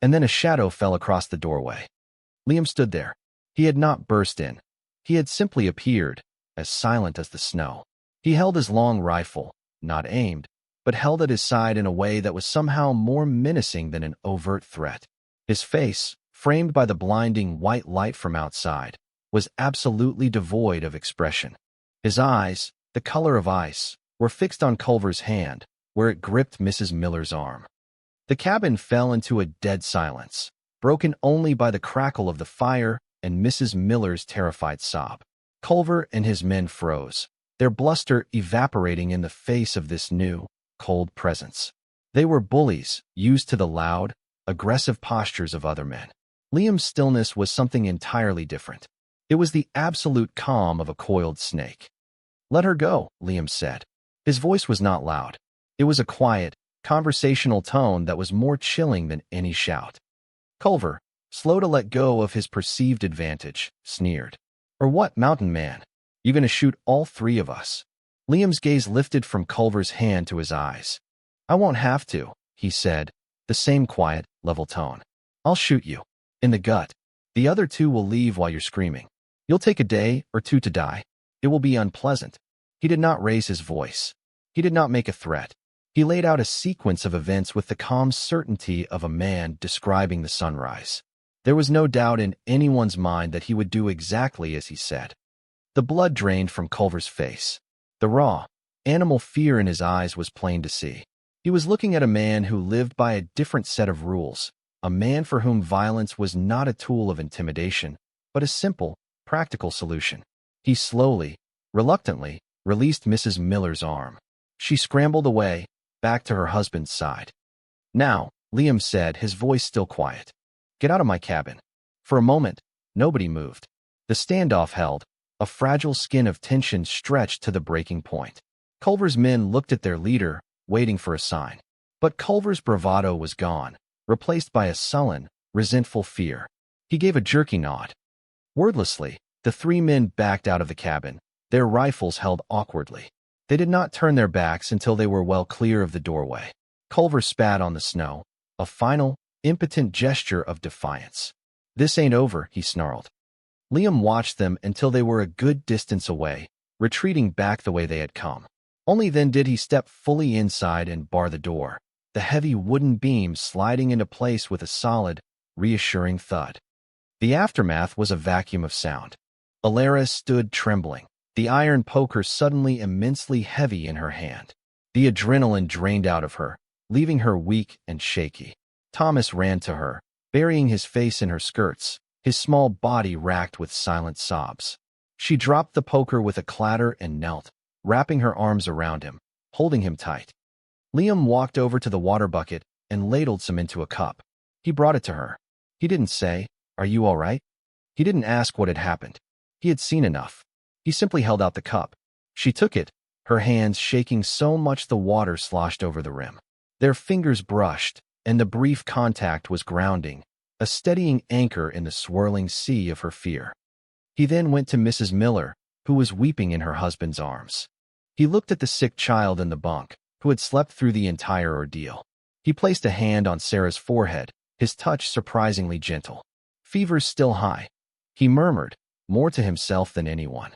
Speaker 1: And then a shadow fell across the doorway. Liam stood there. He had not burst in. He had simply appeared, as silent as the snow. He held his long rifle, not aimed, but held at his side in a way that was somehow more menacing than an overt threat. His face, framed by the blinding white light from outside, was absolutely devoid of expression. His eyes, the color of ice, were fixed on Culver's hand, where it gripped Mrs. Miller's arm. The cabin fell into a dead silence, broken only by the crackle of the fire and Mrs. Miller's terrified sob. Culver and his men froze, their bluster evaporating in the face of this new, cold presence. They were bullies, used to the loud, aggressive postures of other men. Liam's stillness was something entirely different. It was the absolute calm of a coiled snake. "Let her go," Liam said. His voice was not loud. It was a quiet, conversational tone that was more chilling than any shout. Culver, slow to let go of his perceived advantage, sneered. "Or what, mountain man? You gonna shoot all three of us?" Liam's gaze lifted from Culver's hand to his eyes. "I won't have to," he said, the same quiet, level tone. "I'll shoot you. In the gut. The other two will leave while you're screaming. You'll take a day or two to die. It will be unpleasant." He did not raise his voice. He did not make a threat. He laid out a sequence of events with the calm certainty of a man describing the sunrise. There was no doubt in anyone's mind that he would do exactly as he said. The blood drained from Culver's face. The raw, animal fear in his eyes was plain to see. He was looking at a man who lived by a different set of rules, a man for whom violence was not a tool of intimidation, but a simple, practical solution. He slowly, reluctantly, released Mrs. Miller's arm. She scrambled away, back to her husband's side. "Now," Liam said, his voice still quiet, "get out of my cabin." For a moment, nobody moved. The standoff held, a fragile skin of tension stretched to the breaking point. Culver's men looked at their leader, waiting for a sign. But Culver's bravado was gone, replaced by a sullen, resentful fear. He gave a jerky nod. Wordlessly, the three men backed out of the cabin, their rifles held awkwardly. They did not turn their backs until they were well clear of the doorway. Culver spat on the snow, a final, impotent gesture of defiance. "This ain't over," he snarled. Liam watched them until they were a good distance away, retreating back the way they had come. Only then did he step fully inside and bar the door, the heavy wooden beam sliding into place with a solid, reassuring thud. The aftermath was a vacuum of sound. Alara stood trembling, the iron poker suddenly immensely heavy in her hand. The adrenaline drained out of her, leaving her weak and shaky. Thomas ran to her, burying his face in her skirts, his small body racked with silent sobs. She dropped the poker with a clatter and knelt, wrapping her arms around him, holding him tight. Liam walked over to the water bucket and ladled some into a cup. He brought it to her. He didn't say, "Are you all right?" He didn't ask what had happened. He had seen enough. He simply held out the cup. She took it, her hands shaking so much the water sloshed over the rim. Their fingers brushed, and the brief contact was grounding, a steadying anchor in the swirling sea of her fear. He then went to Mrs. Miller, who was weeping in her husband's arms. He looked at the sick child in the bunk, who had slept through the entire ordeal. He placed a hand on Sarah's forehead, his touch surprisingly gentle. "Fever's still high," he murmured, more to himself than anyone.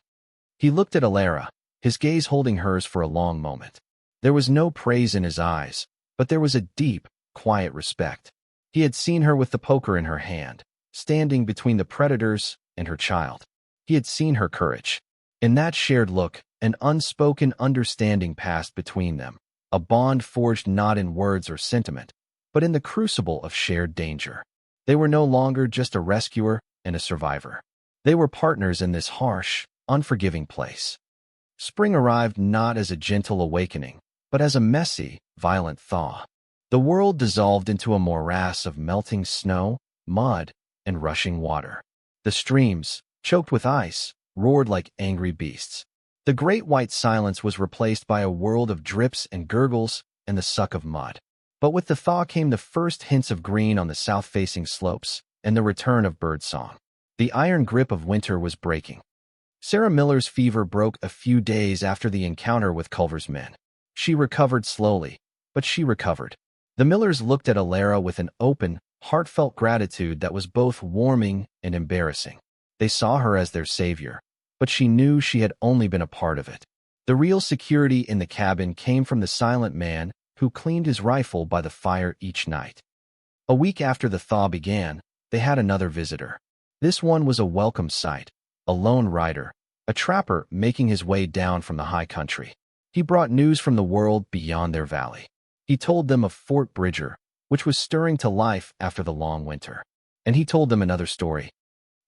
Speaker 1: He looked at Alara, his gaze holding hers for a long moment. There was no praise in his eyes, but there was a deep, quiet respect. He had seen her with the poker in her hand, standing between the predators and her child. He had seen her courage. In that shared look, an unspoken understanding passed between them, a bond forged not in words or sentiment, but in the crucible of shared danger. They were no longer just a rescuer and a survivor. They were partners in this harsh, unforgiving place. Spring arrived not as a gentle awakening, but as a messy, violent thaw. The world dissolved into a morass of melting snow, mud, and rushing water. The streams, choked with ice, roared like angry beasts. The great white silence was replaced by a world of drips and gurgles and the suck of mud. But with the thaw came the first hints of green on the south-facing slopes and the return of birdsong. The iron grip of winter was breaking. Sarah Miller's fever broke a few days after the encounter with Culver's men. She recovered slowly, but she recovered. The Millers looked at Alara with an open, heartfelt gratitude that was both warming and embarrassing. They saw her as their savior, but she knew she had only been a part of it. The real security in the cabin came from the silent man who cleaned his rifle by the fire each night. A week after the thaw began, they had another visitor. This one was a welcome sight, a lone rider, a trapper making his way down from the high country. He brought news from the world beyond their valley. He told them of Fort Bridger, which was stirring to life after the long winter. And he told them another story.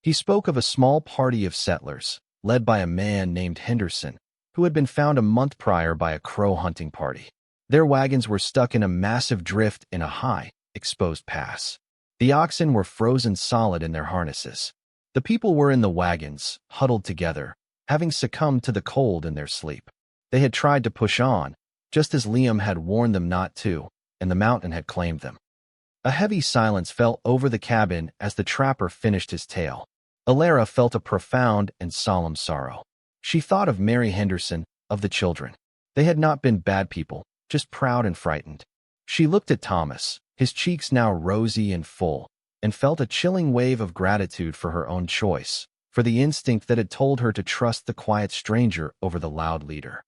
Speaker 1: He spoke of a small party of settlers, led by a man named Henderson, who had been found a month prior by a crow hunting party. Their wagons were stuck in a massive drift in a high, exposed pass. The oxen were frozen solid in their harnesses. The people were in the wagons, huddled together, having succumbed to the cold in their sleep. They had tried to push on, just as Liam had warned them not to, and the mountain had claimed them. A heavy silence fell over the cabin as the trapper finished his tale. Alara felt a profound and solemn sorrow. She thought of Mary Henderson, of the children. They had not been bad people, just proud and frightened. She looked at Thomas, his cheeks now rosy and full, and felt a chilling wave of gratitude for her own choice, for the instinct that had told her to trust the quiet stranger over the loud leader.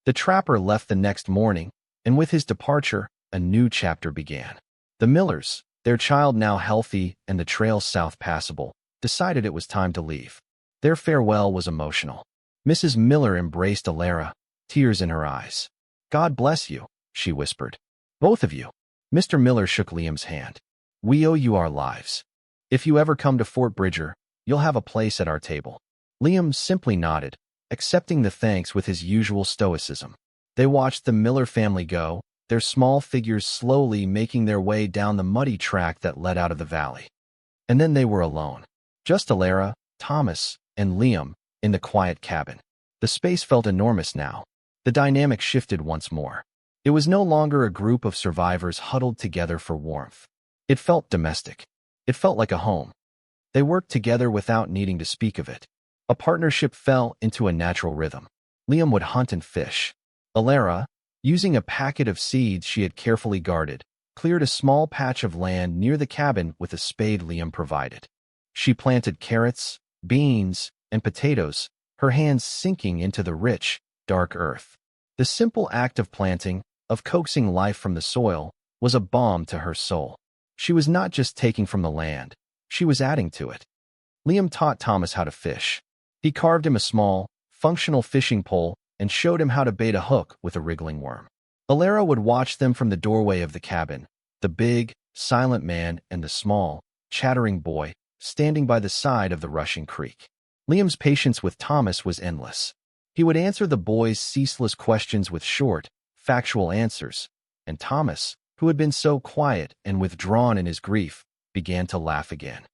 Speaker 1: The trapper left the next morning, and with his departure, a new chapter began. The Millers, their child now healthy and the trail south passable, decided it was time to leave. Their farewell was emotional. Mrs. Miller embraced Alara, tears in her eyes. "God bless you," she whispered. "Both of you." Mr. Miller shook Liam's hand. "We owe you our lives. If you ever come to Fort Bridger, you'll have a place at our table." Liam simply nodded, accepting the thanks with his usual stoicism. They watched the Miller family go, their small figures slowly making their way down the muddy track that led out of the valley. And then they were alone. Just Alara, Thomas, and Liam, in the quiet cabin. The space felt enormous now. The dynamic shifted once more. It was no longer a group of survivors huddled together for warmth. It felt domestic. It felt like a home. They worked together without needing to speak of it. A partnership fell into a natural rhythm. Liam would hunt and fish. Alara, using a packet of seeds she had carefully guarded, cleared a small patch of land near the cabin with a spade Liam provided. She planted carrots, beans, and potatoes, her hands sinking into the rich, dark earth. The simple act of planting, of coaxing life from the soil, was a balm to her soul. She was not just taking from the land, she was adding to it. Liam taught Thomas how to fish. He carved him a small, functional fishing pole and showed him how to bait a hook with a wriggling worm. Alara would watch them from the doorway of the cabin, the big, silent man and the small, chattering boy, standing by the side of the rushing creek. Liam's patience with Thomas was endless. He would answer the boy's ceaseless questions with short, factual answers, and Thomas, who had been so quiet and withdrawn in his grief, began to laugh again.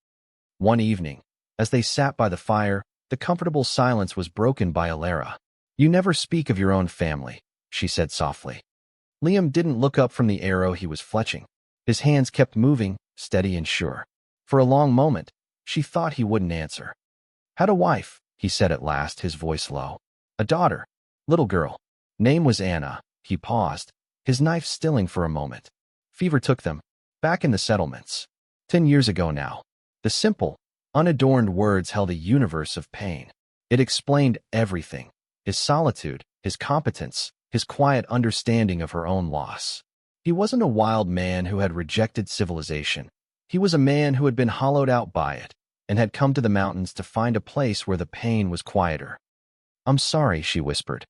Speaker 1: One evening, as they sat by the fire, the comfortable silence was broken by Alara. "You never speak of your own family," she said softly. Liam didn't look up from the arrow he was fletching. His hands kept moving, steady and sure. For a long moment, she thought he wouldn't answer. "Had a wife," he said at last, his voice low. "A daughter. Little girl. Name was Anna." He paused, his knife stilling for a moment. "Fever took them. Back in the settlements. 10 years ago now." The simple, unadorned words held a universe of pain. It explained everything. His solitude, his competence, his quiet understanding of her own loss. He wasn't a wild man who had rejected civilization. He was a man who had been hollowed out by it, and had come to the mountains to find a place where the pain was quieter. "I'm sorry," she whispered.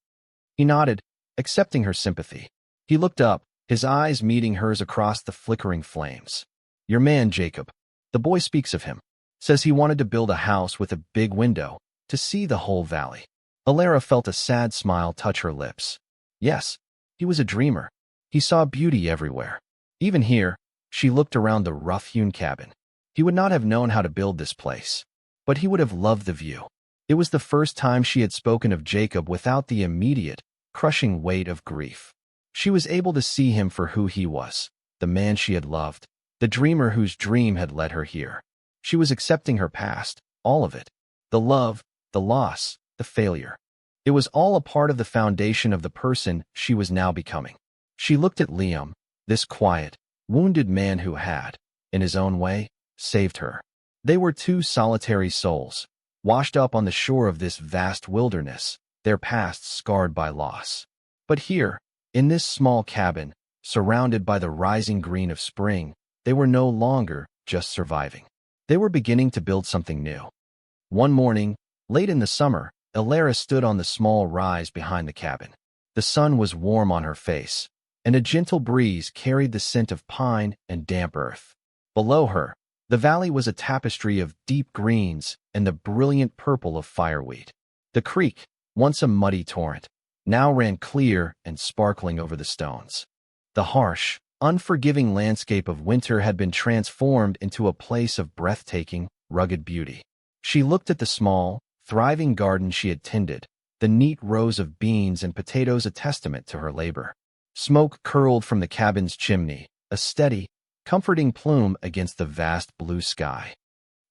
Speaker 1: He nodded, accepting her sympathy. He looked up, his eyes meeting hers across the flickering flames. "Your man, Jacob. The boy speaks of him. Says he wanted to build a house with a big window, to see the whole valley." Alara felt a sad smile touch her lips. Yes, he was a dreamer. He saw beauty everywhere. Even here, she looked around the rough-hewn cabin. He would not have known how to build this place, but he would have loved the view. It was the first time she had spoken of Jacob without the immediate, crushing weight of grief. She was able to see him for who he was, the man she had loved, the dreamer whose dream had led her here. She was accepting her past, all of it. The love, the loss, the failure. It was all a part of the foundation of the person she was now becoming. She looked at Liam, this quiet, wounded man who had, in his own way, saved her. They were two solitary souls, washed up on the shore of this vast wilderness, their pasts scarred by loss. But here, in this small cabin, surrounded by the rising green of spring, they were no longer just surviving. They were beginning to build something new. One morning, Late in the summer, Elara stood on the small rise behind the cabin. The sun was warm on her face, and a gentle breeze carried the scent of pine and damp earth. Below her, the valley was a tapestry of deep greens and the brilliant purple of fireweed. The creek, once a muddy torrent, now ran clear and sparkling over the stones. The harsh, unforgiving landscape of winter had been transformed into a place of breathtaking, rugged beauty. She looked at the small, thriving garden she had tended, the neat rows of beans and potatoes a testament to her labor. Smoke curled from the cabin's chimney, a steady, comforting plume against the vast blue sky.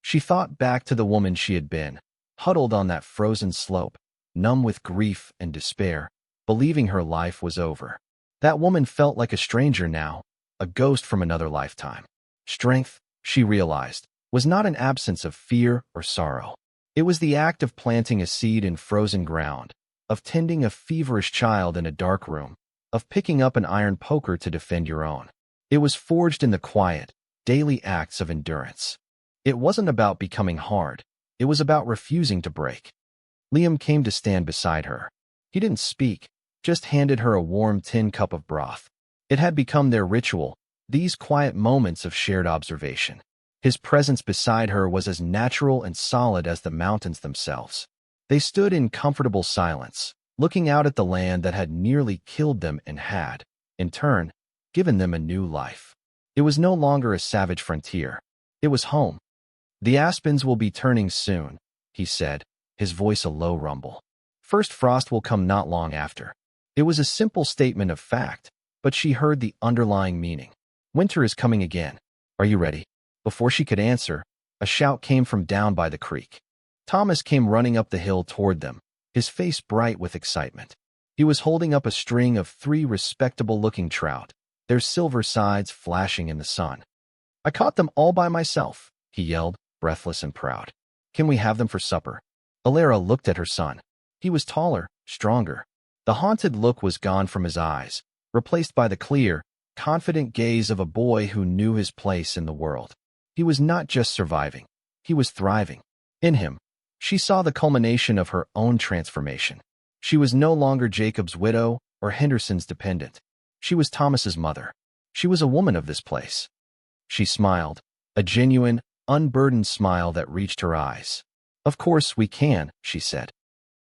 Speaker 1: She thought back to the woman she had been, huddled on that frozen slope, numb with grief and despair, believing her life was over. That woman felt like a stranger now, a ghost from another lifetime. Strength, she realized, was not an absence of fear or sorrow. It was the act of planting a seed in frozen ground, of tending a feverish child in a dark room, of picking up an iron poker to defend your own. It was forged in the quiet, daily acts of endurance. It wasn't about becoming hard. It was about refusing to break. Liam came to stand beside her. He didn't speak, just handed her a warm tin cup of broth. It had become their ritual, these quiet moments of shared observation. His presence beside her was as natural and solid as the mountains themselves. They stood in comfortable silence, looking out at the land that had nearly killed them and had, in turn, given them a new life. It was no longer a savage frontier. It was home. "The aspens will be turning soon," he said, his voice a low rumble. "First frost will come not long after." It was a simple statement of fact, but she heard the underlying meaning. Winter is coming again. Are you ready? Before she could answer, a shout came from down by the creek. Thomas came running up the hill toward them, his face bright with excitement. He was holding up a string of 3 respectable-looking trout, their silver sides flashing in the sun. "I caught them all by myself," he yelled, breathless and proud. "Can we have them for supper?" Elara looked at her son. He was taller, stronger. The haunted look was gone from his eyes, replaced by the clear, confident gaze of a boy who knew his place in the world. He was not just surviving. He was thriving. In him, she saw the culmination of her own transformation. She was no longer Jacob's widow or Henderson's dependent. She was Thomas's mother. She was a woman of this place. She smiled, a genuine, unburdened smile that reached her eyes. "Of course we can," she said.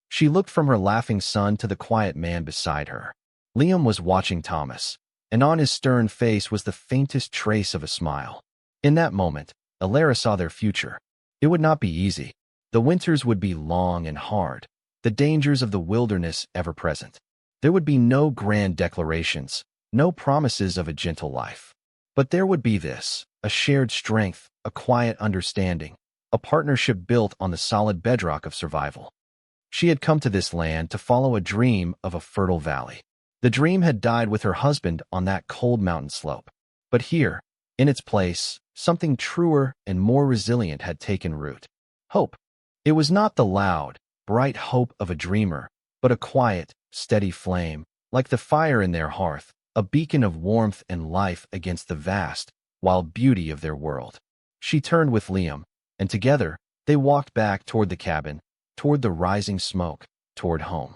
Speaker 1: She looked from her laughing son to the quiet man beside her. Liam was watching Thomas, and on his stern face was the faintest trace of a smile. In that moment, Elara saw their future. It would not be easy. The winters would be long and hard, the dangers of the wilderness ever present. There would be no grand declarations, no promises of a gentle life. But there would be this, a shared strength, a quiet understanding, a partnership built on the solid bedrock of survival. She had come to this land to follow a dream of a fertile valley. The dream had died with her husband on that cold mountain slope. But here, in its place, something truer and more resilient had taken root. Hope. It was not the loud, bright hope of a dreamer, but a quiet, steady flame, like the fire in their hearth, a beacon of warmth and life against the vast, wild beauty of their world. She turned with Liam, and together, they walked back toward the cabin, toward the rising smoke, toward home.